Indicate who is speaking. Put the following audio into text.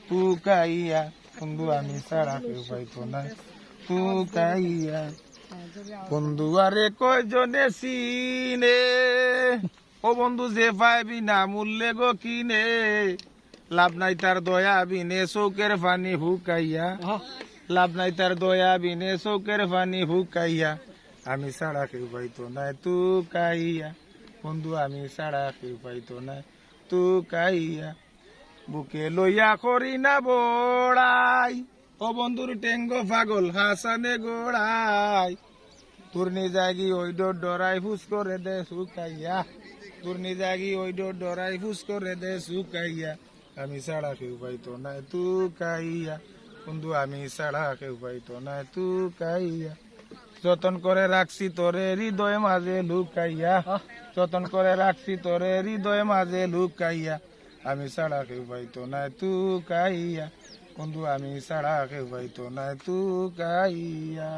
Speaker 1: তুকাইয়া বন্ধু আমি ছাড়া কেউ পাইতো না তুকাইয়া বন্ধু আরে কয়জনে চিনে ও বন্ধু যে পাইবি না মূল্যে গো কিনে লাভ নাই তার দয়া বিনে চৌকের পানি হুকাইয়া লাভ নাই তার দয়া বিনে চৌকের পানি হুকাইয়া আমি ছাড়া কেউ পাইতো না তুকাইয়া বন্ধু আমি ছাড়া কেউ পাইতো না তুকাইয়া বুকে লইয়া করি না বড়াই ও বন্ধুর টেঙ্গো পাগল হাসানে গোড়াই তোর নিজাগি ওই ডরাই ফুস করে দে শুকাইয়া তোর নিজাগি ওই ডরাই ফুস করে দে শুকাইয়া আমি ছাড়া কেউ পাইতো না তুকাইয়া বন্ধু আমি ছাড়া কেউ পাইতো না তুকাইয়া যতন করে রাখছি তোরে হৃদয় মাঝে লুকাইয়া যতন করে রাখছি তোরে হৃদয় মাঝে লুকাইয়া আমি ছাড়া কেউ পাইতো না তুকাইয়া বন্ধু আমি ছাড়া কেউ পাইতো না তুকাইয়া।